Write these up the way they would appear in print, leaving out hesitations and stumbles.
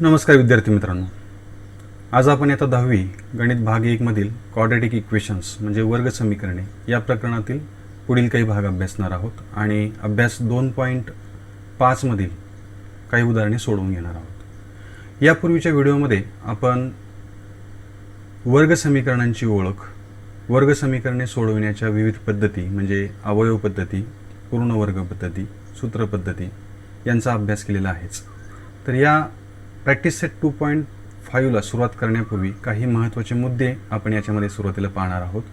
नमस्कार विद्यार्थी मित्रांनो, आज आपण इयत्ता 10वी गणित भाग 1 मधील क्वाड्रॅटिक इक्वेशन्स म्हणजे वर्ग समीकरणे या प्रकरणातील पुढील काही भाग अभ्यासणार आहोत आणि अभ्यास 2.5 मधील काही उदाहरणे सोडवून घेणार आहोत। यापूर्वीच्या व्हिडिओमध्ये आपण वर्ग समीकरणांची ओळख, वर्ग समीकरणे सोडवण्याच्या विविध पद्धती म्हणजे अवयव पद्धती, पूर्ण वर्ग पद्धती, सूत्र पद्धती यांचा अभ्यास केलेला आहेच। तर या प्रॅक्टिस सेट 2.5ला सुरुवात करण्यापूर्वी काही महत्त्वाचे मुद्दे आपण याच्यामध्ये सुरुवातीला पाहणार आहोत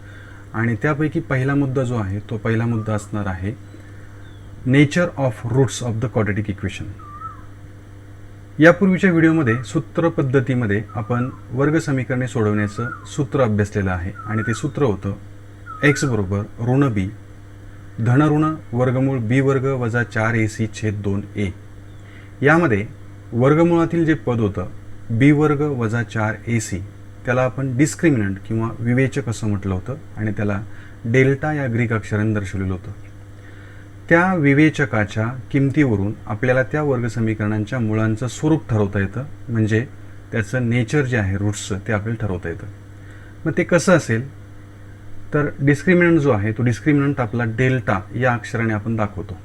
आणि त्यापैकी पहिला मुद्दा जो आहे तो पहिला मुद्दा असणार आहे nature of roots of the quadratic equation. यापूर्वीच्या व्हिडिओमध्ये सूत्र पद्धतीमध्ये आपण वर्ग समीकरणे सोडवण्याचं सूत्र अभ्यासलेलं आहे आणि ते सूत्र होतं x बरोबर ऋण b धन ऋण वर्गमूळ b वर्ग वजा 4ac छेद 2a। यामध्ये वर्गमुळातील जे पद होतं b वर्ग वजा 4ac त्याला आपण डिस्क्रिमिनंट किंवा विवेचक असं म्हटलं होतं आणि त्याला डेल्टा या ग्रीक अक्षराने दर्शवलेलं होतं। त्या विवेचकाच्या किमतीवरून आपल्याला त्या वर्ग समीकरणांच्या मुळांचं स्वरूप ठरवता येतं, म्हणजे त्याचं नेचर जे आहे रूट्सचं ते आपल्याला ठरवता येतं। मग ते कसं असेल तर डिस्क्रिमिनंट जो आहे तो डिस्क्रिमिनंट आपला डेल्टा या अक्षराने आपण दाखवतो।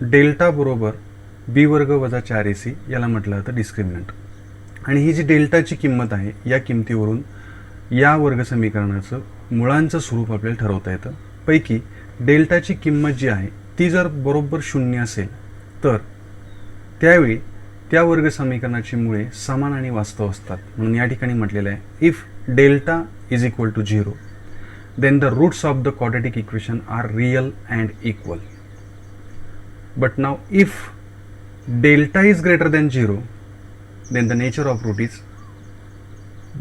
डेल्टा बरोबर b वर्ग वजा 4ac याला म्हटलं जातं डिस्क्रिमिनंट आणि ही जी डेल्टाची किंमत आहे या किमतीवरून या वर्ग समीकरणाचं मुळांचं स्वरूप आपल्याला ठरवता येतं। पैकी डेल्टाची किंमत जी आहे ती जर बरोबर 0 असेल तर त्यावेळी त्या वर्ग समीकरणाची मुळे समान आणि वास्तव असतात। म्हणून या ठिकाणी म्हटलेलं आहे if delta is equal to 0 then the roots of the quadratic equation are real and equal. But now if delta is greater than 0 then the nature of root is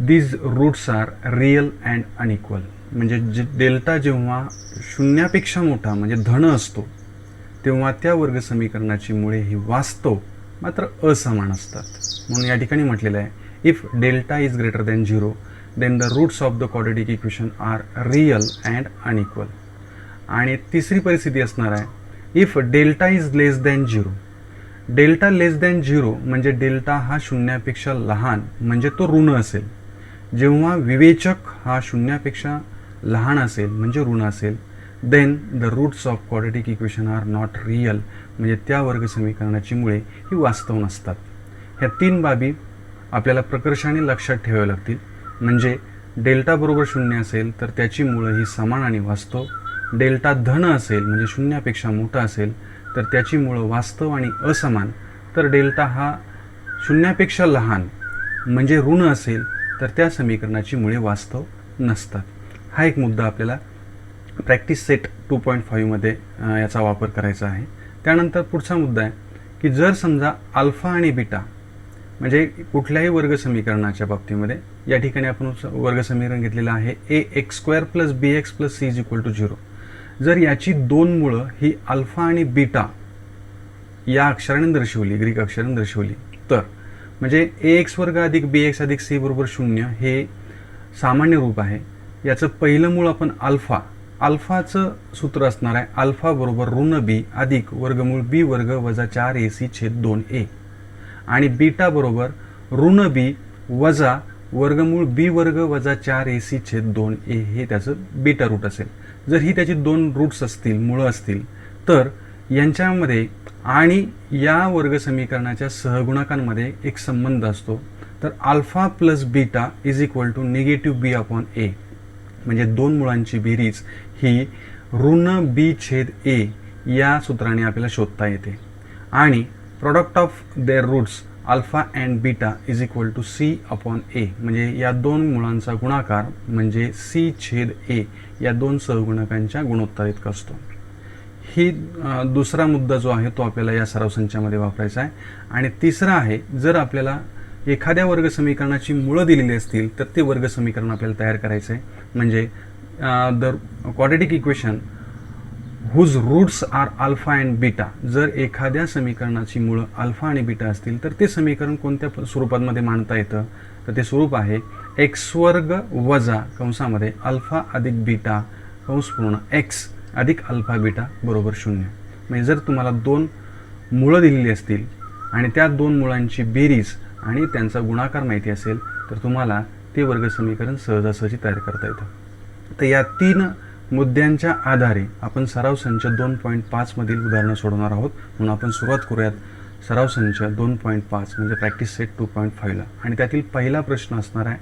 these roots are real and unequal. म्हणजे delta जेव्हा शून्यापेक्षा मोठा म्हणजे धन असतो तेव्हा त्या वर्ग समीकरणाची मुळे ही वास्तव मात्र असमान असतात। म्हणून या ठिकाणी म्हटलेलं आहे if delta is greater than 0 then the roots of the quadratic equation are real and unequal. आणि तिसरी परिस्थिती असणार आहे if delta is less than 0. Delta less than 0 म्हणजे डेल्टा हा शून्यापेक्षा लहान म्हणजे तो ऋण असेल। जेव्हा विवेचक हा शून्यापेक्षा लहान असेल म्हणजे ऋण असेल then the roots of quadratic equation are not real म्हणजे त्या वर्ग समीकरणाची मुळे ही वास्तव नसतात। ह्या तीन बाबी आपल्याला प्रकर्षाने लक्षात ठेवाव्या लागतील। म्हणजे डेल्टा बरोबर 0 असेल तर त्याची मुळं ही समान आणि वास्तव, डेल्टा धन असेल म्हणजे शून्यापेक्षा मोठा असेल तर त्याची मुळं वास्तव आणि असमान, तर डेल्टा हा शून्यापेक्षा लहान म्हणजे ऋण असेल तर त्या समीकरणाची मुळे वास्तव नसतात। हा एक मुद्दा आपल्याला प्रॅक्टिस सेट 2.5 मध्ये याचा वापर करायचा आहे। त्यानंतर पुढचा मुद्दा आहे की जर समजा अल्फा आणि बीटा म्हणजे कुठल्याही वर्ग समीकरणाच्या बाबतीमध्ये या ठिकाणी आपण वर्ग समीकरण घेतलेलं आहे ax² + bx + c = 0। जर याची दोन मुळं ही अल्फा आणि बीटा या अक्षराने दर्शवली, ग्रीक अक्षराने दर्शवली तर म्हणजे ax² + bx + c = 0 हे सामान्य रूप आहे। याचं पहिलं मूळ आपण अल्फाचं सूत्र असणार आहे अल्फा बरोबर ऋण b अधिक वर्गमूळ b वर्ग वजा 4ac छेद 2a आणि बीटा बरोबर ऋण b वजा वर्गमूळ b वर्ग वजा 4ac छेद 2a हे त्याचं बीटा रूट असेल। जर ही त्याची दोन रूट्स असतील, मुळं असतील तर यांच्यामध्ये आणि या वर्ग समीकरणाच्या सहगुणकांमध्ये एक संबंध असतो। तर alpha plus beta is equal to -b/a म्हणजे दोन मुळांची बेरीज ही ऋण b छेद a या सूत्राने आपल्याला शोधता येते आणि product of their roots alpha and beta is equal to c/a म्हणजे या दोन मुळांचा गुणाकार म्हणजे c छेद a या दोन सहगुणकांच्या गुणोत्तर इतका असतो। ही दुसरा मुद्दा जो आहे तो आपल्याला या सराव संचामध्ये वापरायचा आहे। आणि तिसरा आहे जर आपल्याला एखाद्या वर्ग समीकरणाची मुळं दिलेली असतील तर ते वर्ग समीकरण आपल्याला तयार करायचं आहे। म्हणजे the quadratic equation whose roots are alpha and beta, जर एखाद्या समीकरणाची मुळं अल्फा आणि बीटा असतील तर ते समीकरण कोणत्या स्वरूपामध्ये मांडता येतं तर ते स्वरूप आहे x² वजा कंसामध्ये अल्फा अधिक बीटा कंस पूर्ण x अधिक अल्फा बीटा बरोबर 0। म्हणजे जर तुम्हाला दोन मुळं दिलेली असतील आणि त्या दोन मुळांची बेरीज आणि त्यांचा गुणाकार माहिती असेल तर तुम्हाला ते वर्ग समीकरण सहजासहजी तयार करता येतं. तर या 3 मुद्द्यांच्या आधारे आपण सराव संच 2.5 मधील उदाहरणं सोडवणार आहोत. म्हणून आपण सुरुवात करूयात सराव संच 2.5 म्हणजे प्रॅक्टिस सेट 2.5ला. आणि त्यातील पहिला प्रश्न असणार आहे,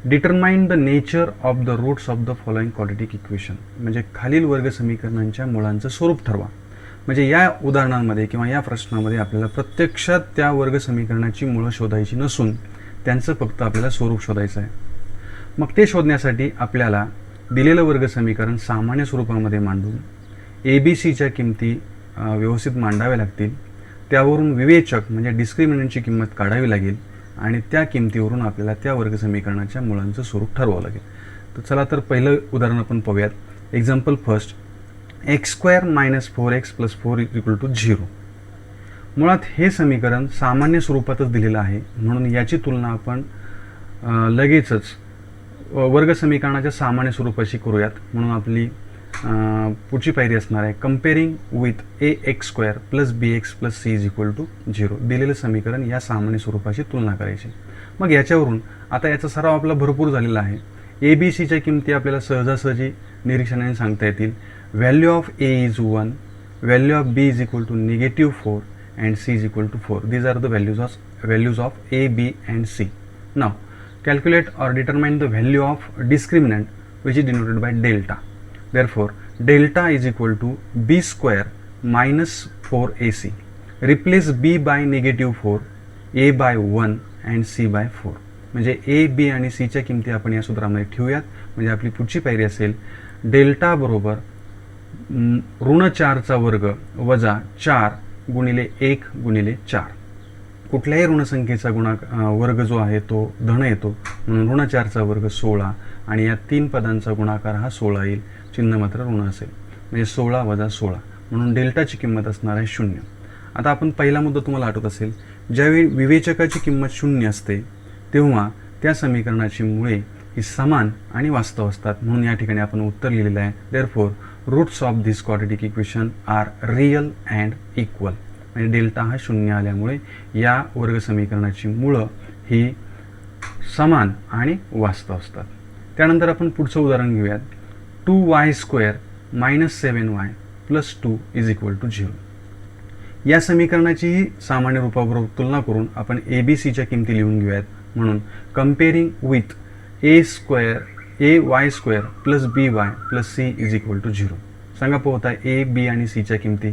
determine the nature of the roots of the following quadratic equation. म्हणजे खालील वर्ग समीकरणांच्या मुळांचं स्वरूप ठरवा. म्हणजे या उदाहरणांमध्ये किंवा या प्रश्नामध्ये आपल्याला प्रत्यक्षात त्या वर्ग समीकरणाची मुळं शोधायची नसून त्यांचं फक्त आपल्याला स्वरूप शोधायचं आहे. मग ते शोधण्यासाठी आपल्याला दिलेलं वर्ग समीकरण सामान्य स्वरूपामध्ये मांडून ABCच्या किमती व्यवस्थित मांडाव्या लागतील. त्यावरून विवेचक म्हणजे डिस्क्रिमिनंटची किंमत काढावी लागेल आणि त्या किमतीवरून आपल्याला त्या वर्ग समीकरणाच्या मुळांचं स्वरूप ठरवावं लागेल. तर चला तर पहिलं उदाहरण आपण पाहूयात. Example first, x² - 4x + 4 = 0. मुळात हे समीकरण सामान्य स्वरूपातच दिलेलं आहे, म्हणून याची तुलना आपण लगेचच वर्ग समीकरणाच्या सामान्य स्वरूपाशी करूयात. म्हणून आपली पुढची पायरी असणार आहे, कंपेअरिंग विथ ax² + bx + c = 0. दिलेलं समीकरण या सामान्य स्वरूपाची तुलना करायची. मग याच्यावरून आता याचा सराव आपला भरपूर झालेला आहे. ABCच्या किमती आपल्याला सहजासहजी निरीक्षणाने सांगता येतील. Value of A is 1, value of B is equal to -4 and C is equal to 4. These are the values of A, B and C. Now calculate or determine the value of discriminant which is denoted by delta. Therefore delta is equal to B² - 4AC. Replace B by -4, A by 1 and C by 4. म्हणजे A, B आणि C च्या किमती आपण या सूत्रामध्ये ठेवूयात. म्हणजे आपली पुढची पायरी असेल, डेल्टा बरोबर -4चा वर्ग वजा 4 गुणिले 1 गुणिले 4. कुठल्याही ऋणसंख्येचा वर्ग जो आहे तो धन येतो, म्हणून ऋण4चा वर्ग 16 आणि या 3 पदांचा गुणाकार हा 16 येईल. चिन्ह मात्र ऋण असेल, म्हणजे 16 वजा 16, म्हणून डेल्टाची किंमत असणार आहे 0. आता आपण पहिला मुद्दा तुम्हाला आठवत असेल, ज्यावेळी विवेचकाची किंमत 0 असते तेव्हा त्या समीकरणाची मुळे ही समान आणि वास्तव असतात. म्हणून या ठिकाणी आपण उत्तर लिहिलेलं आहे, therefore roots of this quadratic equation are real and equal. म्हणजे डेल्टा हा 0 आल्यामुळे या वर्ग समीकरणाची मुळं ही समान आणि वास्तव असतात. त्यानंतर आपण पुढचं उदाहरण घेऊयात. 2y² - 7y + 2 = 0. या समीकरणाचीही सामान्य रूपाबरोबर तुलना करून आपण ABCच्या किमती लिहून घेऊयात. म्हणून कंपेअरिंग विथ ay² + by + c = 0. सांगा पोहता A, B आणि C च्या किमती.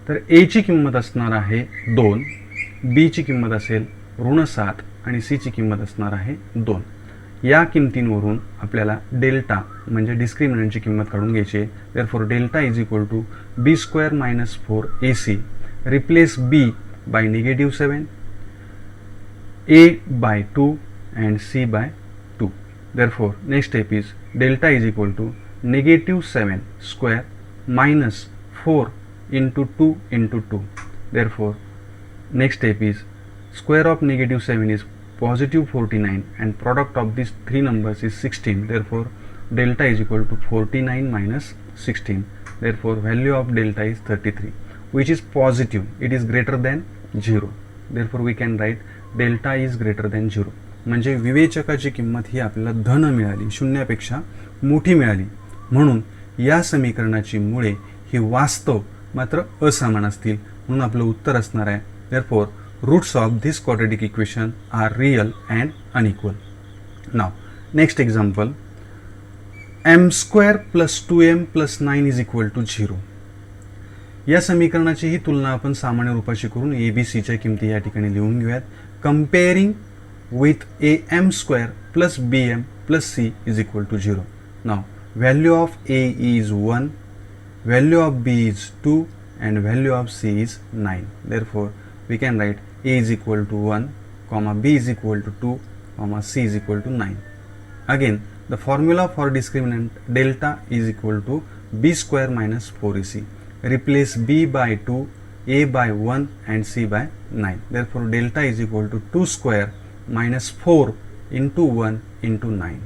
तर A ची किंमत असणार आहे 2, B ची किंमत असेल -7 आणि C ची किंमत असणार आहे 2. या किमतींवरून आपल्याला डेल्टा म्हणजे डिस्क्रिमिनंटची किंमत काढून घ्यायची आहे. Therefore delta is equal to B² - 4AC. Replace B by -7, A by 2 and C by 2. Therefore next step is delta is equal to -7² - 4 into 2 into 2. Therefore next step is square of -7 is +49 and product of these three numbers is 16. Therefore delta is equal to 49 minus 16. Therefore value of delta is 33, which is positive. It is greater than 0. Therefore we can write delta is greater than 0. म्हणजे विवेचकाची किंमत ही आपल्याला धन मिळाली, 0पेक्षा मोठी मिळाली. म्हणून या समीकरणाची मुळे ही वास्तव मात्र असमान असतील. म्हणून आपलं उत्तर असणार आहे, therefore roots of this quadratic equation are real and unequal. Now next example, m² + 2m + 9 is equal to 0. या समीकरणाची ही तुलना आपण सामान्य रूपाशी करून ABCच्या किमती या ठिकाणी लिहून घेऊयात. कंपेअरिंग with am² + bm + c is equal to 0. Now value of A is 1, value of B is 2 and value of C is 9. Therefore we can write A is equal to 1, B is equal to 2, C is equal to 9. Again the formula for discriminant delta is equal to B² - 4AC. Replace B by 2, A by 1 and C by 9. Therefore delta is equal to 2² - 4 into 1 into 9.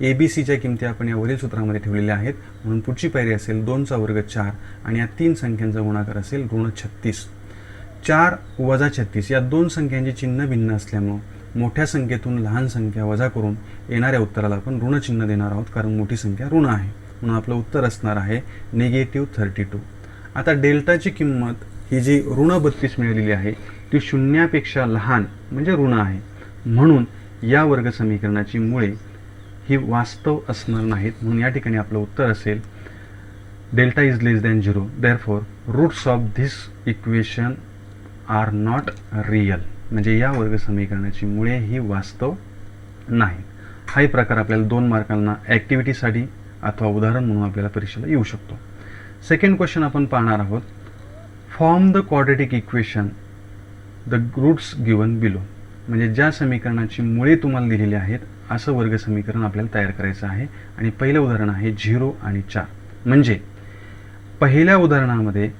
ABCच्या किमती आपण या वरील सूत्रामध्ये ठेवलेल्या आहेत. म्हणून पुढची पायरी असेल 2चा वर्ग 4 आणि या 3 संख्यांचा गुणाकार असेल ऋण 36. 4 वजा 36 या दोन संख्यांची चिन्ह भिन्न असल्यामुळं मोठ्या संख्येतून लहान संख्या वजा करून येणाऱ्या उत्तराला आपण ऋण चिन्ह देणार आहोत, कारण मोठी संख्या ऋण आहे. म्हणून आपलं उत्तर असणार आहे -32. आता डेल्टाची किंमत ही जी ऋण 32 मिळालेली आहे ती शून्यापेक्षा लहान म्हणजे ऋण आहे. म्हणून या वर्ग समीकरणाची मुळे ही वास्तव असणार नाहीत. म्हणून या ठिकाणी आपलं उत्तर असेल delta is less than 0. Therefore roots of this equation are not real. म्हणजे या वर्ग समीकरणाची मुळे ही वास्तव नाही. हाही प्रकार आपल्याला 2 मार्कांना ॲक्टिव्हिटीसाठी अथवा उदाहरण म्हणून आपल्याला परीक्षेला येऊ शकतो. सेकंड क्वेश्चन आपण पाहणार आहोत. Form the quadratic equation the roots given below. म्हणजे ज्या समीकरणाची मुळे तुम्हाला दिलेली आहेत असं वर्ग समीकरण आपल्याला तयार करायचं आहे. आणि पहिलं उदाहरण आहे 0 आणि 4. म्हणजे पहिल्या उदाहरणामध्ये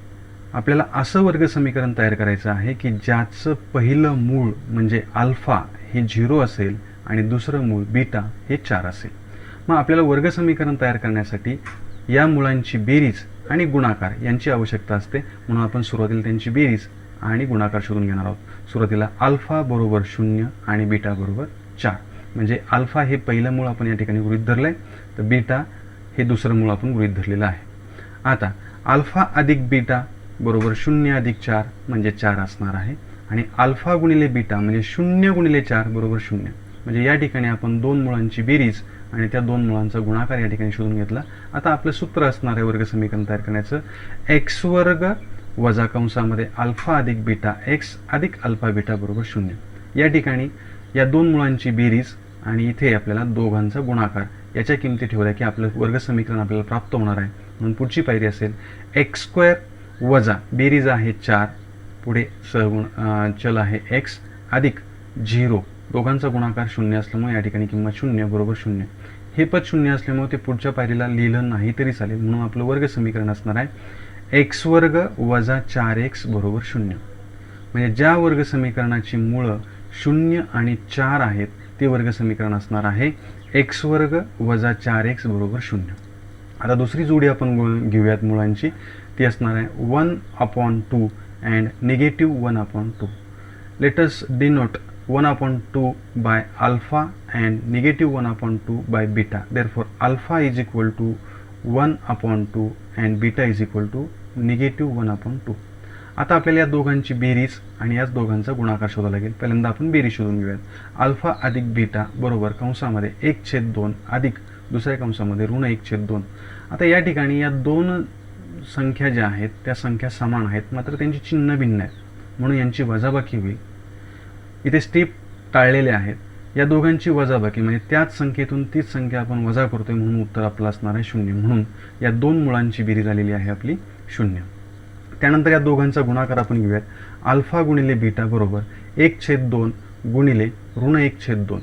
आपल्याला असं वर्ग समीकरण तयार करायचं आहे की ज्याचं पहिलं मूळ म्हणजे अल्फा हे 0 असेल आणि दुसरं मूळ बीटा हे 4 असेल. मग आपल्याला वर्ग समीकरण तयार करण्यासाठी या मुळांची बेरीज आणि गुणाकार यांची आवश्यकता असते. म्हणून आपण सुरुवातीला त्यांची बेरीज आणि गुणाकार शोधून घेणार आहोत. सुरुवातीला अल्फा बरोबर 0 आणि बीटा बरोबर 4. म्हणजे अल्फा हे पहिलं मूळ आपण या ठिकाणी गृहीत धरलं आहे, तर बीटा हे दुसरं मूळ आपण गृहीत धरलेलं आहे. आता अल्फा अधिक बीटा बरोबर 0 अधिक 4 म्हणजे 4 असणार आहे. आणि अल्फा गुणिले बीटा म्हणजे 0 गुणिले 4 बरोबर 0. म्हणजे या ठिकाणी आपण 2 मुळांची बेरीज आणि त्या 2 मुळांचा गुणाकार या ठिकाणी शोधून घेतला. आता आपलं सूत्र असणार आहे वर्ग समीकरण तयार करण्याचं x वर्ग वजा कंसामध्ये अल्फा अधिक बीटा x अधिक अल्फा बीटा बरोबर 0. या ठिकाणी या 2 मुळांची बेरीज आणि इथे आपल्याला दोघांचा गुणाकार याच्या किमती ठेवल्या की आपलं वर्ग समीकरण आपल्याला प्राप्त होणार आहे. म्हणून पुढची पायरी असेल x² वजा बेरीज आहे 4, पुढे सहगुण चल आहे x अधिक 0, दोघांचा गुणाकार 0 असल्यामुळे या ठिकाणी किंमत 0 बरोबर 0. हे पद 0 असल्यामुळे ते पुढच्या पायरीला लिहिलं नाही तरी चालेल. म्हणून आपलं वर्ग समीकरण असणार आहे x वर्ग वजा 4x बरोबर 0. म्हणजे ज्या वर्ग समीकरणाची मुळं 0 आणि 4 आहेत ते वर्ग समीकरण असणार आहे x वर्ग वजा 4x बरोबर 0. आता दुसरी जोडी आपण घेऊयात मुळांची. ती असणार आहे 1/2 and -1/2. Let us denote 1/2 by alpha and -1/2 by beta. Therefore alpha is equal to 1/2 and beta is equal to -1/2. आता आपल्याला या दोघांची बेरीज आणि याच दोघांचा गुणाकार शोधावा लागेल. पहिल्यांदा आपण बेरीज शोधून घेऊयात. अल्फा अधिक बीटा बरोबर कंसामध्ये 1/2 अधिक दुसऱ्या कंसामध्ये ऋण 1/2. आता या ठिकाणी या 2 संख्या ज्या आहेत त्या संख्या समान आहेत, मात्र त्यांची चिन्ह भिन्न आहेत. म्हणून यांची वजाबाकी होईल. इथे स्टेप टाळलेले आहेत. या दोघांची वजाबाकी म्हणजे त्याच संख्येतून तीच संख्या आपण वजा करतोय, म्हणून उत्तर आपलं असणार आहे 0. म्हणून या 2 मुळांची बेरीज आलेली आहे आपली 0. त्यानंतर या दोघांचा गुणाकार आपण घेऊयात. अल्फा गुणिले बीटा बरोबर 1/2 गुणिले ऋण 1/2.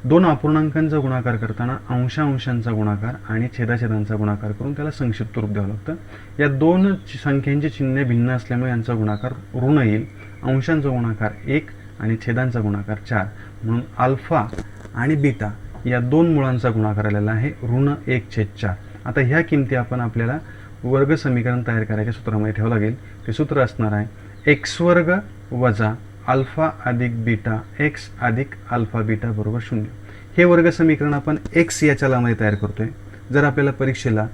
2 अपूर्णांकांचा गुणाकार करताना अंशांचा गुणाकार आणि छेदाछेदांचा गुणाकार करून त्याला संक्षिप्त रूप द्यावं लागतं. या 2 संख्यांची चिन्हे भिन्न असल्यामुळे यांचा गुणाकार ऋण येईल. अंशांचा गुणाकार 1 आणि छेदांचा गुणाकार 4. म्हणून अल्फा आणि बीटा या 2 मुळांचा गुणाकार आलेला आहे ऋण 1/4. आता ह्या किमती आपण आपल्याला वर्ग समीकरण तयार करायच्या सूत्रामध्ये ठेवावं लागेल. ते सूत्र असणार आहे x वर्ग वजा अल्फा अधिक बीटा x अधिक अल्फा बीटा बरोबर 0. हे वर्ग समीकरण आपण x या चलामध्ये तयार करतोय. जर आपल्याला परीक्षेला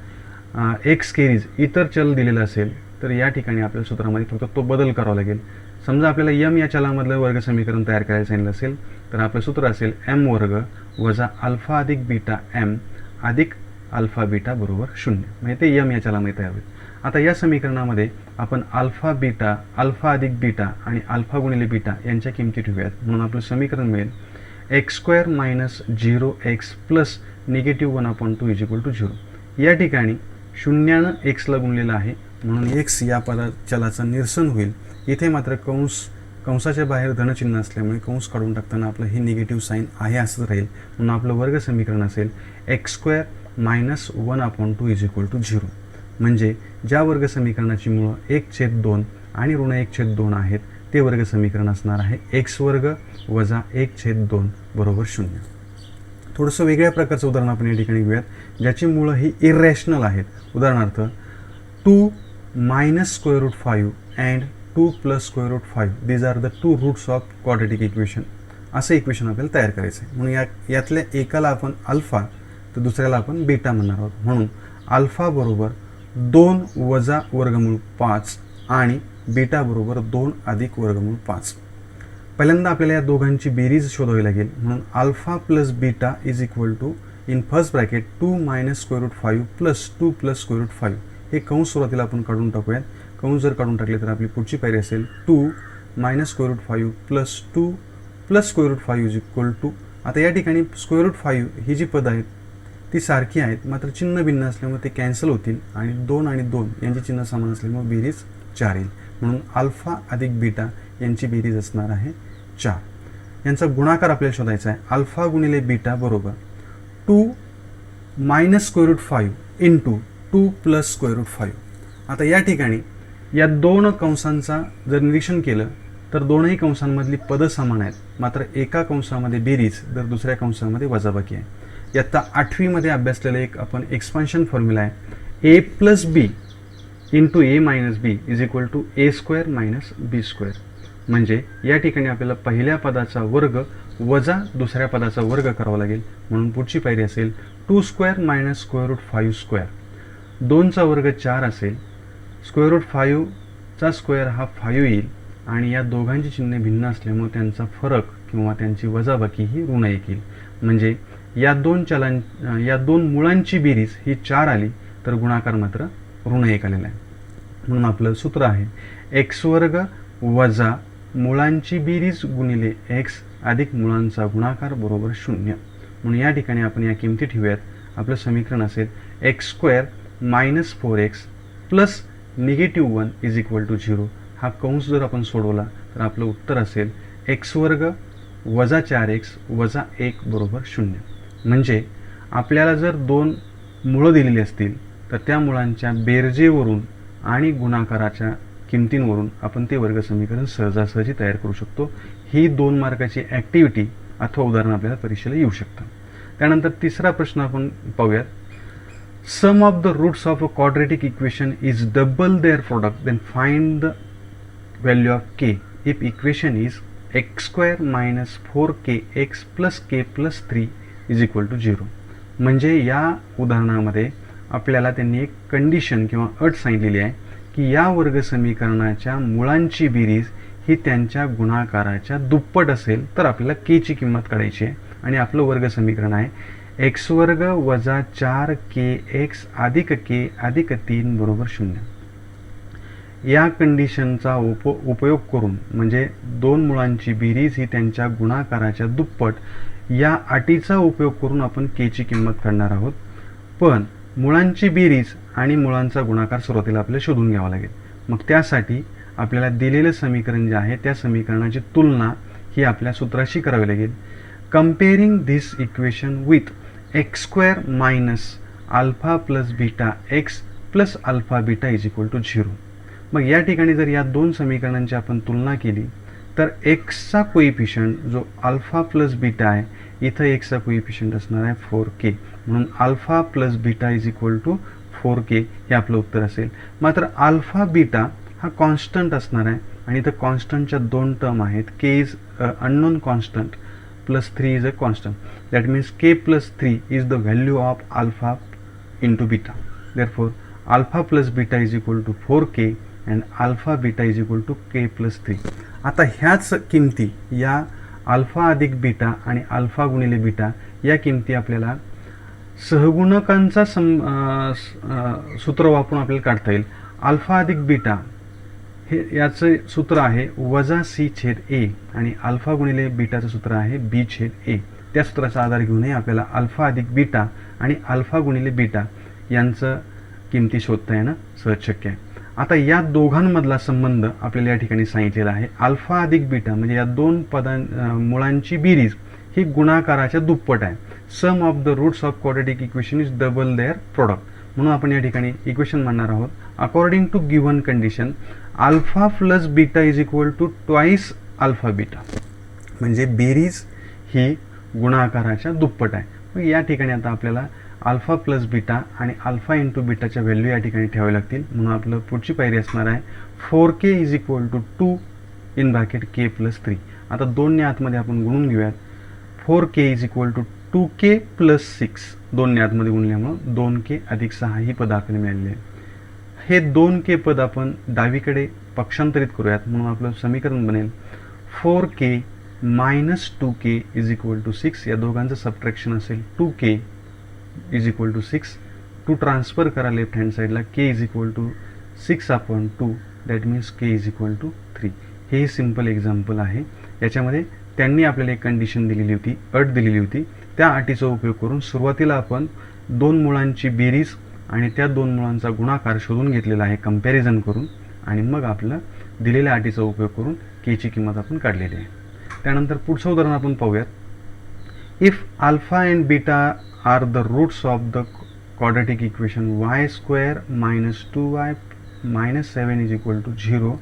x केरीज इतर चल दिलेलं असेल तर या ठिकाणी आपल्याला सूत्रामध्ये फक्त तो बदल करावा लागेल. समजा आपल्याला m या चलामधलं वर्ग समीकरण तयार करायला सांगितलं असेल तर आपलं सूत्र असेल m वर्ग वजा अल्फा अधिक बीटा m अधिक अल्फा बीटा बरोबर 0. म्हणजे ते m या चलामध्ये तयार होईल. आता या समीकरणामध्ये आपण अल्फा अधिक बीटा आणि अल्फा गुणिले बीटा यांच्या किमती ठेवूयात. म्हणून आपलं समीकरण मिळेल x² - 0x plus -1/2 is equal to 0. या ठिकाणी 0नं xला गुणलेलं आहे म्हणून x या चलाचं निरसन होईल. इथे मात्र कंसाच्या बाहेर धनचिन्ह असल्यामुळे कंस काढून टाकताना आपलं हे निगेटिव्ह साईन आहे असं राहील. म्हणून आपलं वर्ग समीकरण असेल x² - 1/2 इज इक्वल टू 0. म्हणजे ज्या वर्ग समीकरणाची मुळं 1/2 आणि ऋण 1/2 आहेत ते वर्ग समीकरण असणार आहे x वर्ग वजा 1/2 बरोबर 0. थोडंसं वेगळ्या प्रकारचं उदाहरण आपण या ठिकाणी घेऊयात ज्याची मुळं ही इरॅशनल आहेत. उदाहरणार्थ 2 - √5 and 2 plus square root 5 these are the two roots of quadratic equation. असं इक्वेशन आपल्याला तयार करायचं आहे. म्हणून यातल्या एकाला आपण अल्फा तर दुसऱ्याला आपण बीटा म्हणणार आहोत. म्हणून अल्फा बरोबर 2 वजा वर्गमूळ 5 आणि बीटा बरोबर 2 अधिक वर्गमूळ 5. पहिल्यांदा आपल्याला या दोघांची बेरीज शोधावी लागेल. म्हणून alpha plus beta is equal to in first bracket 2 minus square root 5 plus 2 plus square root 5. हे कंस सुरुवातीला आपण काढून टाकूयात. कंस जर काढून टाकले तर आपली पुढची पायरी असेल 2 minus square root 5 plus 2 plus square root 5 is equal to. आता या ठिकाणी स्क्वेअर रूट 5 ही जी पदं आहेत ती सारखी आहेत, मात्र चिन्ह भिन्न असल्यामुळे ते कॅन्सल होतील आणि 2 आणि 2 यांची चिन्ह समान असल्यामुळे बेरीज 4 येईल. म्हणून अल्फा अधिक बीटा यांची बेरीज असणार आहे 4. यांचा गुणाकार आपल्याला शोधायचा आहे. अल्फा गुणिले बीटा बरोबर 2 minus square root 5 into 2 plus square root 5. आता या ठिकाणी या दोन कंसांचा जर निरीक्षण केलं तर दोनही कंसांमधली पदं समान आहेत, मात्र एका कंसामध्ये बेरीज तर दुसऱ्या कंसामध्ये वजाबाकी आहे. यात 8वीमध्ये अभ्यासलेलं एक आपण एक्सपान्शन फॉर्म्युला आहे A plus B into A minus B is equal to A square minus B square. म्हणजे या ठिकाणी आपल्याला पहिल्या पदाचा वर्ग वजा दुसऱ्या पदाचा वर्ग करावा लागेल. म्हणून पुढची पायरी असेल 2 square minus square root 5 square. 2चा वर्ग 4 असेल, स्क्वेअर रूट 5चा स्क्वेअर हा 5 येईल आणि या दोघांची चिन्हे भिन्न असल्यामुळे त्यांचा फरक किंवा त्यांची वजाबाकी ही ऋण 1 येईल. म्हणजे या दोन मुळांची बेरीज ही 4 आली तर गुणाकार मात्र ऋण 1 आलेला आहे. म्हणून आपलं सूत्र आहे एक्स वर्ग वजा मुळांची बेरीज गुणिले एक्स अधिक मुळांचा गुणाकार बरोबर 0. म्हणून या ठिकाणी आपण या किमती ठेवूयात. आपलं समीकरण असेल x square minus 4x plus negative 1 is equal to 0. हा कंस जर आपण सोडवला तर आपलं उत्तर असेल एक्स वर्ग वजा 4x वजा 1 बरोबर 0. म्हणजे आपल्याला जर 2 मुळं दिलेली असतील तर त्या मुळांच्या बेरजेवरून आणि गुणाकाराच्या किमतींवरून आपण ते वर्ग समीकरण सहजासहजी तयार करू शकतो. ही 2 मार्काची ॲक्टिव्हिटी अथवा उदाहरण आपल्याला परीक्षेला येऊ शकतं. त्यानंतर तिसरा प्रश्न आपण पाहूयात. Sum of the roots of a quadratic equation is double their product then find the value of K if equation is X square minus 4kx plus K plus 3 is equal to 0. म्हणजे या उदाहरणामध्ये आपल्याला त्यांनी एक condition किंवा अट सांगितलेली आहे की या वर्ग समीकरणाच्या मुळांची बेरीज ही त्यांच्या गुणाकाराच्या दुप्पट असेल तर आपल्याला के ची किंमत काढायची आहे. आणि आपलं वर्ग समीकरण आहे एक्स वर्ग वजा 4kx अधिक के अधिक 3 बरोबर 0. या कंडिशनचा उपयोग करून म्हणजे 2 मुळांची बेरीज ही त्यांच्या गुणाकाराच्या दुप्पट या अटीचा उपयोग करून आपण के ची किंमत काढणार आहोत. पण मुळांची बेरीज आणि मुळांचा गुणाकार सुरुवातीला आपल्याला शोधून घ्यावा लागेल. मग त्यासाठी आपल्याला दिलेलं समीकरण जे आहे त्या समीकरणाची तुलना ही आपल्या सूत्राशी करावी लागेल. Comparing this equation with X square minus alpha plus beta X plus alpha beta is equal to 0. मग या ठिकाणी जर या 2 समीकरणांची आपण तुलना केली तर एक्सचा कोइफिशियंट जो अल्फा प्लस बीटा आहे इथं एक्सचा कोइफिशियंट असणार आहे 4k. म्हणून alpha plus beta is equal to 4k हे आपलं उत्तर असेल. मात्र अल्फा बीटा हा कॉन्स्टंट असणार आहे आणि इथं कॉन्स्टंटच्या 2 टर्म आहेत. K is unknown constant plus 3 is a constant. That means K plus 3 is the value of alpha into beta. Therefore alpha plus beta is equal to 4k and alpha beta is equal to K plus 3. आता ह्याच किमती या alpha अधिक beta आणि alpha गुणिले beta या किमती आपल्याला सहगुणकांचा सूत्र वापरून आपल्याला काढता येईल. अल्फा अधिक बीटा हे याचं सूत्र आहे वजा c छेद a आणि अल्फा गुणिले बीटाचं सूत्र आहे b छेद a. त्या सूत्राचा आधार घेऊनही आपल्याला अल्फा अधिक बीटा आणि अल्फा गुणिले बीटा यांचं किमती शोधता येणं सहज शक्य आहे. आता या दोघांमधला संबंध आपल्याला या ठिकाणी सांगितलेला आहे. अल्फा अधिक बीटा म्हणजे या 2 मुळांची बेरीज ही गुणाकाराच्या दुप्पट आहे. Sum of the roots of quadratic equation is double their product. म्हणून आपण या ठिकाणी इक्वेशन म्हणणार आहोत according to given condition alpha plus beta is equal to twice alpha beta. म्हणजे बेरीज ही गुणाकाराच्या दुप्पट आहे. मग या ठिकाणी आता आपल्याला अल्फा प्लस बीटा आणि अल्फा इंटू बीटाच्या व्हॅल्यू या ठिकाणी ठेवावी लागतील. म्हणून आपलं पुढची पायरी असणार आहे 4k is equal to 2 in bracket k plus 3. आता दोनने आतमध्ये आपण गुणून घेऊयात. 4k is equal to 2k plus 6. दोनने आतमध्ये गुणल्यामुळं 2k अधिक 6 ही पद आपल्याला मिळालेली आहे. हे 2k पद आपण डावीकडे पक्षांतरित करूयात. म्हणून आपलं समीकरण बनेल 4k minus 2k is equal to 6. या दोघांचं सबट्रॅक्शन असेल 2k is equal to 6. 2 transfer करा लेफ्ट हँड साईडला. k is equal to 6 upon 2 that means k is equal to 3. हे सिम्पल एक्झाम्पल आहे. याच्यामध्ये त्यांनी आपल्याला एक कंडिशन दिलेली होती, अट दिलेली होती. त्या अटीचा उपयोग करून सुरुवातीला आपण दोन मुळांची बेरीज आणि त्या दोन मुळांचा गुणाकार शोधून घेतलेला आहे कंपॅरिझन करून, आणि मग आपलं दिलेल्या अटीचा उपयोग करून k ची किंमत आपण काढलेली आहे. त्यानंतर पुढचं उदाहरण आपण पाहूयात. If alpha and beta are the roots of the quadratic equation y² minus 2y minus 7 is equal to 0,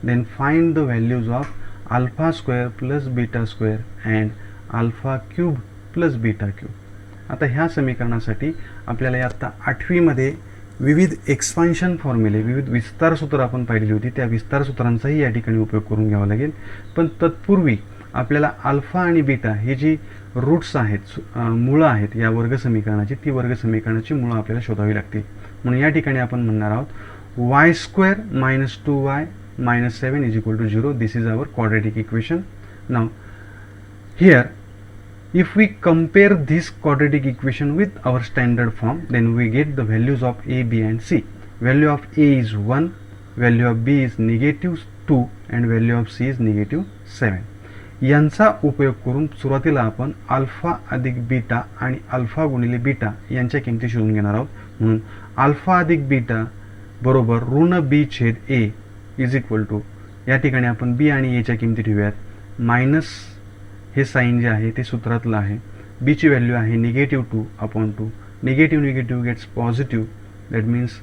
then find the values of alpha square plus beta square and alpha cube plus beta cube. आता ह्या समीकरणासाठी आपल्याला आता 8वीमध्ये विविध expansion फॉर्म्युले, विविध विस्तार सूत्र आपण पाहिलेली होती. त्या विस्तार सूत्रांचाही या ठिकाणी उपयोग करून घ्यावा लागेल. पण तत्पूर्वी आपल्याला अल्फा आणि बीटा ही जी रूट्स आहेत, मुळं आहेत या वर्ग समीकरणाची, ती वर्ग समीकरणाची मुळं आपल्याला शोधावी लागतील. म्हणून या ठिकाणी आपण म्हणणार आहोत y² minus 2y minus 7 is equal to 0. This is our quadratic equation. Now here if we compare this quadratic equation with our standard form, then we get the values of a, b and c. Value of a is 1, value of b is negative 2 and value of c is negative 7. यांचा उपयोग करून सुरुवातीला आपण alpha अधिक beta आणि alpha गुणिले beta यांच्या किमती शोधून घेणार आहोत. म्हणून अल्फा अधिक बीटा बरोबर ऋण b छेद a इज इक्वल टू, या ठिकाणी आपण b आणि a च्या किमती ठेवूयात. मायनस हे साईन जे आहे ते सूत्रातलं आहे. b ची व्हॅल्यू आहे negative 2 upon 2. Negative negative gets positive. That means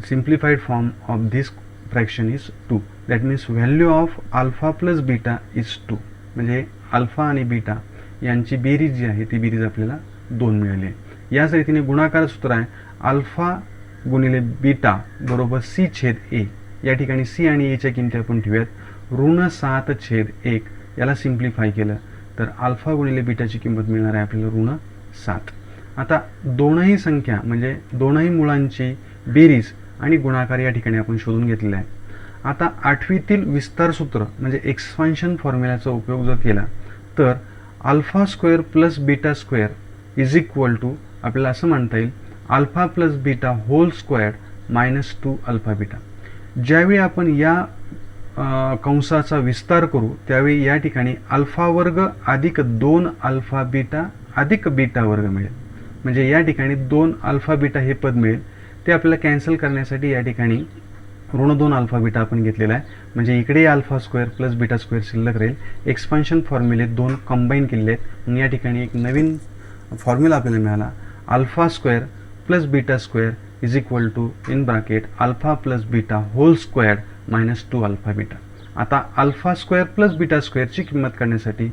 simplified form of this fraction is 2. That means value of alpha plus beta is 2. म्हणजे अल्फा आणि बीटा यांची बेरीज जी आहे ती बेरीज आपल्याला 2 मिळाली आहे. याच रीतीने गुणाकार सूत्र आहे अल्फा गुणिले बीटा बरोबर c छेद a. या ठिकाणी c आणि a च्या किमती आपण ठेवूयात. ऋण 7 छेद 1. याला सिम्प्लिफाय केलं तर अल्फा गुणिले बीटाची किंमत मिळणार आहे आपल्याला ऋण 7. आता दोनही संख्या म्हणजे दोनही मुळांची बेरीज आणि गुणाकार या ठिकाणी आपण शोधून घेतलेला आहे. आता 8वीतील विस्तार सूत्र म्हणजे एक्सपान्शन फॉर्म्युलाचा उपयोग जर केला तर alpha square plus beta square is equal to आपल्याला असं म्हणता येईल alpha plus beta whole square minus 2 alpha beta. ज्यावेळी आपण या कंसाचा विस्तार करू त्यावेळी या ठिकाणी अल्फा वर्ग अधिक 2 अल्फा बीटा अधिक बीटा वर्ग मिळेल. म्हणजे या ठिकाणी 2 अल्फा बीटा हे पद मिळेल. ते आपल्याला कॅन्सल करण्यासाठी या ठिकाणी ऋण 2 अल्फा बीटा आपण घेतलेला आहे. म्हणजे इकडे alpha square plus beta square शिल्लक राहील. एक्सपान्शन फॉर्म्युले 2 कंबाईन केलेले आहेत. म्हणून या ठिकाणी एक नवीन फॉर्म्युला आपल्याला मिळाला alpha square plus beta square is equal to in bracket alpha plus beta whole square minus 2 alpha beta. आता अल्फा स्क्वेअर प्लस बीटा स्क्वेअरची किंमत काढण्यासाठी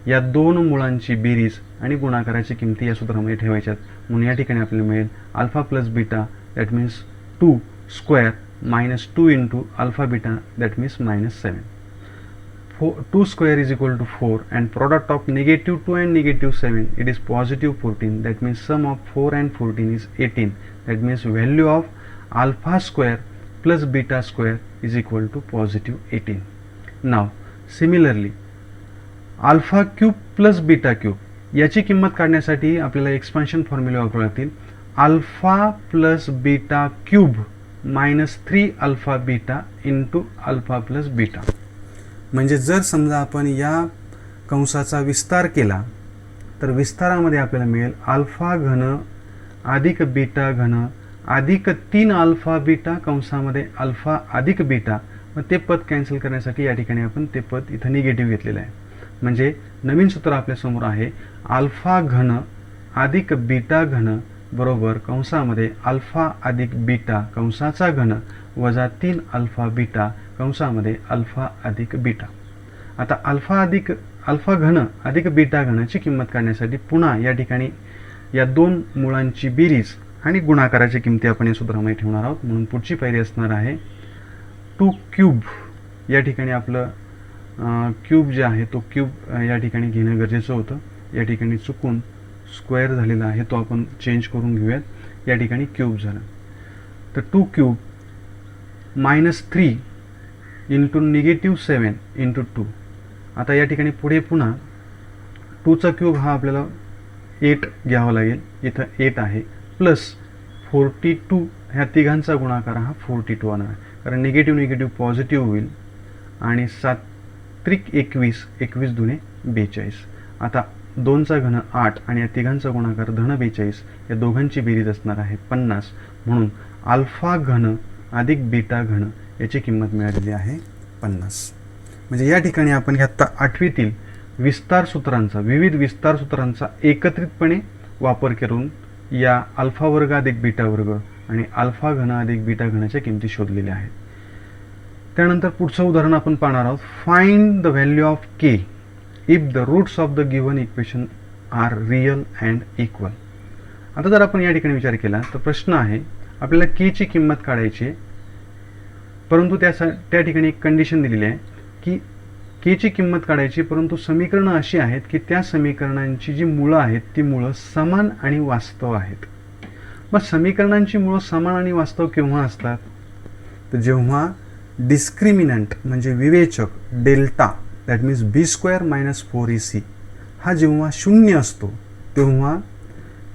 या दोन मुळांची बेरीज आणि गुणाकाराची किमती या सूत्रामध्ये ठेवायच्यात. म्हणून या ठिकाणी आपल्याला मिळेल alpha plus beta that means 2 square minus 2 into alpha beta that means minus 7. 2 square is equal to 4 and product of negative 2 and negative 7 it is positive 14. That means sum of 4 and 14 is 18. That means value of alpha square plus beta square is equal to positive 18. Now similarly alpha cube plus beta cube याची किंमत काढण्यासाठी आपल्याला expansion formula वापरावे लागतील. Alpha plus beta cube minus 3 alpha beta into alpha plus beta. म्हणजे जर समजा आपण या कंसाचा विस्तार केला तर विस्तारामध्ये आपल्याला मिळेल अल्फा घन अधिक बीटा घन अधिक 3 अल्फा बीटा कंसामध्ये अल्फा अधिक बीटा. मग ते पद कॅन्सल करण्यासाठी या ठिकाणी आपण ते पद इथं निगेटिव्ह घेतलेलं आहे. म्हणजे नवीन सूत्र आपल्यासमोर आहे अल्फा घन अधिक बीटा घन बरोबर कंसामध्ये अल्फा अधिक बीटा कंसाचा घन वजा 3 अल्फा बीटा कंसामध्ये अल्फा अधिक बीटा. आता अल्फा घन अधिक बीटा घनाची किंमत काढण्यासाठी पुन्हा या ठिकाणी या दोन मुळांची बेरीज आणि गुणाकाराची किमती आपण या सूत्रामध्ये ठेवणार आहोत. म्हणून पुढची पायरी असणार आहे टू क्यूब या ठिकाणी आपलं क्यूब जे आहे तो क्यूब या ठिकाणी घेणं गरजेचं होतं. या ठिकाणी चुकून स्क्वेअर झालेला आहे, तो आपण चेंज करून घेऊयात. या ठिकाणी क्यूब झाला. तर 2 क्यूब -3 इंटू -7 इंटू 2. आता या ठिकाणी पुढे पुन्हा 2चा क्यूब हा आपल्याला 8 घ्यावा लागेल. इथं 8 आहे प्लस 42 ह्या तिघांचा गुणाकार हा 42 होणार आहे, कारण निगेटिव्ह निगेटिव्ह पॉझिटिव्ह होईल. आणि 7 त्रिक 21, 21 दुने 42. आता 2चा घन 8 आणि या तिघांचा गुणाकार धन 42, या दोघांची बेरीज असणार आहे 50. म्हणून अल्फा घन अधिक बीटा घन याची किंमत मिळालेली आहे 50. म्हणजे या ठिकाणी आपण आता 8वीतील विस्तार सूत्रांचा, विविध विस्तार सूत्रांचा एकत्रितपणे वापर करून या अल्फा वर्ग अधिक बीटा वर्ग आणि अल्फा घन अधिक बीटा घनाच्या किमती शोधलेल्या आहेत. त्यानंतर पुढचं उदाहरण आपण पाहणार आहोत. Find the value of K if the roots of the given equation are real and equal. आता जर आपण या ठिकाणी विचार केला तर प्रश्न आहे, आपल्याला के ची किंमत काढायची आहे, परंतु त्या ठिकाणी एक कंडिशन दिलेली आहे की के ची किंमत काढायची, परंतु समीकरणं अशी आहेत की त्या समीकरणांची जी मुळं आहेत ती मुळं समान आणि वास्तव आहेत. मग समीकरणांची मुळं समान आणि वास्तव केव्हा असतात? तर जेव्हा डिस्क्रिमिनंट म्हणजे विवेचक delta, that means b² - 4ac हा जेव्हा 0 असतो तेव्हा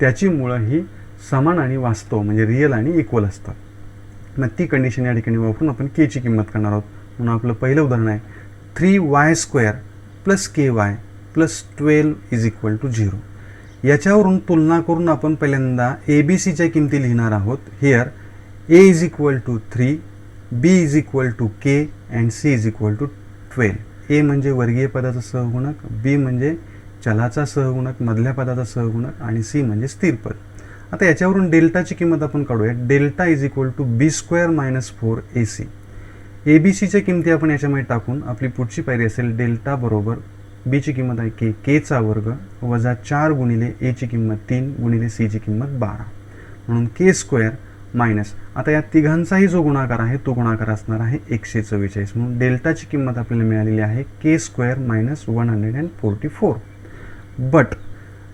त्याची मुळं ही समान आणि वास्तव म्हणजे रिअल आणि इक्वल असतात. मग ती कंडिशन या ठिकाणी वापरून आपण के ची किंमत करणार आहोत. म्हणून आपलं पहिलं उदाहरण आहे 3y² + ky + 12 = 0. याच्यावरून तुलना करून आपण पहिल्यांदा ABCच्या किमती लिहिणार आहोत. Here A = 3, B = k and C = 12. A म्हणजे वर्गीय पदाचा सहगुणक, B म्हणजे चलाचा सहगुणक, मधल्या पदाचा सहगुणक आणि C म्हणजे स्थिर पद. आता याच्यावरून डेल्टाची किंमत आपण काढूया. Delta = b² - 4ac. ABCच्या किमती आपण याच्यामध्ये टाकून आपली पुढची पायरी असेल डेल्टा बरोबर B ची किंमत आहे k, k चा वर्ग वजा 4 गुणिले A ची किंमत 3 गुणिले C ची किंमत 12. म्हणून k² मायनस, आता या तिघांचाही जो गुणाकार आहे तो गुणाकार असणार आहे 144. म्हणून डेल्टाची किंमत आपल्याला मिळालेली आहे k² - 144. But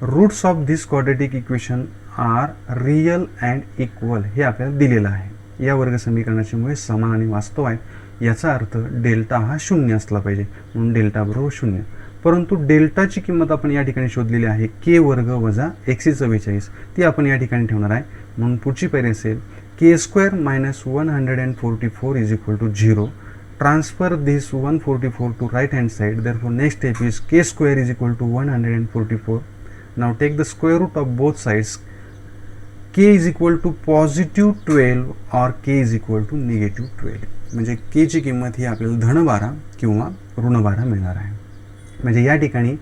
roots of this quadratic equation are real and equal हे आपल्याला दिलेलं आहे. या वर्ग समीकरणाची मुळे समान आणि वास्तव आहेत, याचा अर्थ डेल्टा हा 0 असला पाहिजे. म्हणून डेल्टा बरोबर 0. परंतु डेल्टाची किंमत आपण या ठिकाणी शोधलेली आहे k² वजा 144, ती आपण या ठिकाणी ठेवणार आहे. म्हणून पुढची पायरी असेल k² - 144 = 0. Transfer this 144 to right hand side. Therefore next step is k² = 144. Now take the square root of both sides. k = +12 और k = -12. म्हणजे k ची किंमत ही आपल्याला धन 12 किंवा ऋण 12 मिळणार आहे. म्हणजे या ठिकाणी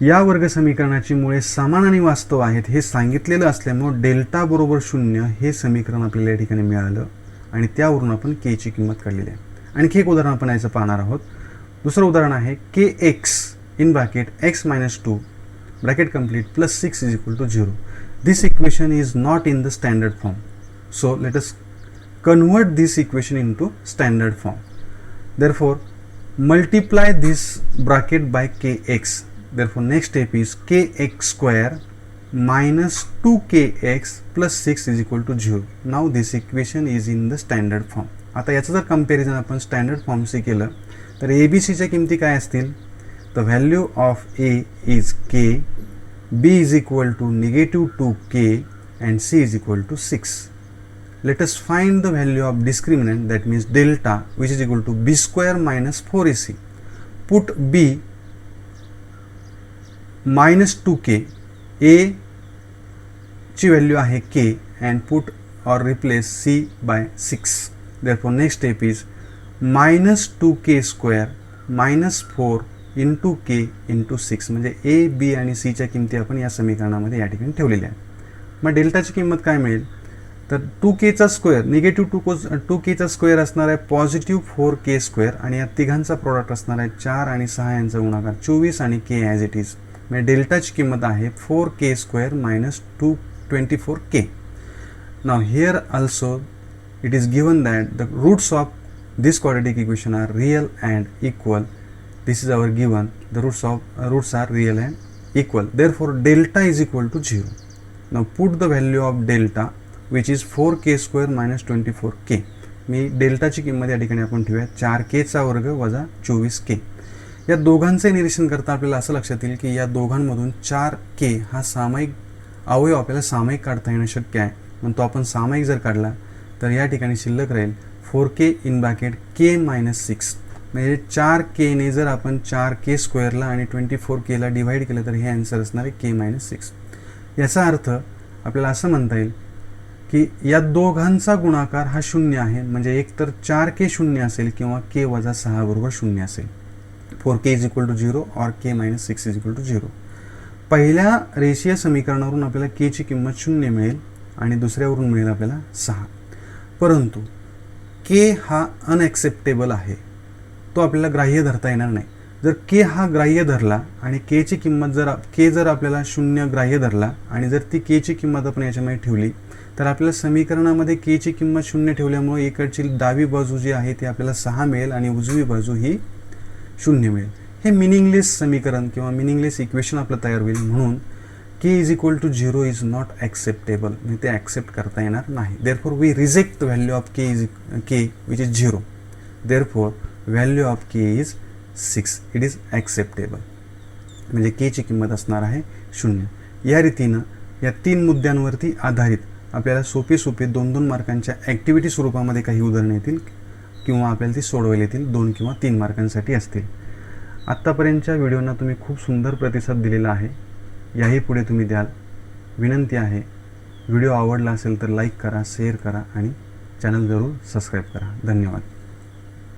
या वर्ग समीकरणाची मुळे समान आणि वास्तव आहेत हे सांगितलेलं असल्यामुळे डेल्टा बरोबर 0 हे समीकरण आपल्याला या ठिकाणी मिळालं आणि त्यावरून आपण k ची किंमत काढलेली आहे. आणखी एक उदाहरण आपण याचं पाहणार आहोत. दुसरं उदाहरण आहे kx in bracket x - 2 bracket complete + 6 = 0. This equation is not in the standard form. So let us convert this equation into standard form. Therefore, multiply this bracket by kx. Therefore, next step is kx² - 2kx + 6 = 0. Now this equation is in the standard form. आता याचं जर comparison आपण standard फॉर्मशी केलं तर ABCच्या किमती काय असतील? The value of A is k, B = -2k and C = 6. Let us find the value of discriminant, that means delta, which is equal to b² - 4ac. Put B -2k, A ची value आहे k and put or replace C by 6. Therefore next step is -2k² - 4 into k into 6. म्हणजे A, B आणि C च्या किमती आपण या समीकरणामध्ये या ठिकाणी ठेवलेल्या आहेत. मग डेल्टाची किंमत काय मिळेल? तर 2k चा स्क्वेअर, -2k चा स्क्वेअर असणार आहे +4k² आणि या तिघांचा प्रॉडक्ट असणार आहे 4 आणि 6 यांचा गुणाकार 24 आणि k ॲज इट इज. म्हणजे डेल्टाची किंमत आहे 4k² - 224k. Now here also it is given that the roots of This quadratic equation are real and equal. This is our given. The roots are real and equal. Therefore, delta is equal to 0. Now put the value of delta, which is 4k square minus 24k. मी डेल्टाची किंमत या ठिकाणी आपण ठेवूया 4k वर्ग वजा 24k. या दोघांचे निरीक्षण करता आपल्याला असं लक्षात येईल की या दोघांमधून 4k हा सामायिक अवयव आपल्याला सामायिक काढता येणं शक्य आहे. पण तो आपण सामायिक जर काढला तर या ठिकाणी शिल्लक राहील 4k in bracket k minus 6. म्हणजे 4k ने जर आपण 4k स्क्वेअरला आणि 24kला डिवाइड केलं तर हे आन्सर असणार आहे k मायनस 6. याचा अर्थ आपल्याला असं म्हणता येईल की या दोघांचा गुणाकार हा शून्य आहे. म्हणजे एक तर 4k शून्य असेल किंवा k वजा 6 बरोबर शून्य असेल. 4k इज इक्वल टू 0 और k minus 6 is equal to 0. पहिल्या रेषीय समीकरणावरून आपल्याला k ची किंमत शून्य मिळेल आणि दुसऱ्यावरून मिळेल आपल्याला 6. परंतु k हा अनएक्सेप्टेबल आहे, तो आपल्याला ग्राह्य धरता येणार नाही. जर k हा ग्राह्य धरला आणि k ची किंमत जर आपल्याला शून्य ग्राह्य धरला आणि जर ती k ची किंमत आपण याच्यामध्ये ठेवली तर आपल्याला समीकरणामध्ये k ची किंमत शून्य ठेवल्यामुळे इकडची डावी बाजू जी आहे ती आपल्याला 6 मिळेल आणि उजवी बाजू ही शून्य मिळेल. हे मिनिंगलेस समीकरण किंवा मिनिंगलेस इक्वेशन आपलं तयार होईल. म्हणून k is equal to 0 is not acceptable, म्हणजे ते ॲक्सेप्ट करता येणार नाही. Therefore we reject the value of k which is 0. Therefore value of k is 6. It is acceptable. म्हणजे k ची किंमत असणार आहे 0. या रीतीनं या 3 मुद्द्यांवरती आधारित आपल्याला सोपे 2-2 मार्कांच्या ॲक्टिव्हिटी स्वरूपामध्ये काही उदाहरणं येतील किंवा आपल्याला ती सोडवायला येतील 2 किंवा 3 मार्कांसाठी असतील. आत्तापर्यंतच्या व्हिडिओना तुम्ही खूप सुंदर प्रतिसाद दिलेला आहे. याही पुढे तुम्ही द्याल. विनंती आहे, व्हिडिओ आवडला असेल तर लाईक करा, शेअर करा आणि चॅनल जरूर सबस्क्राईब करा. धन्यवाद.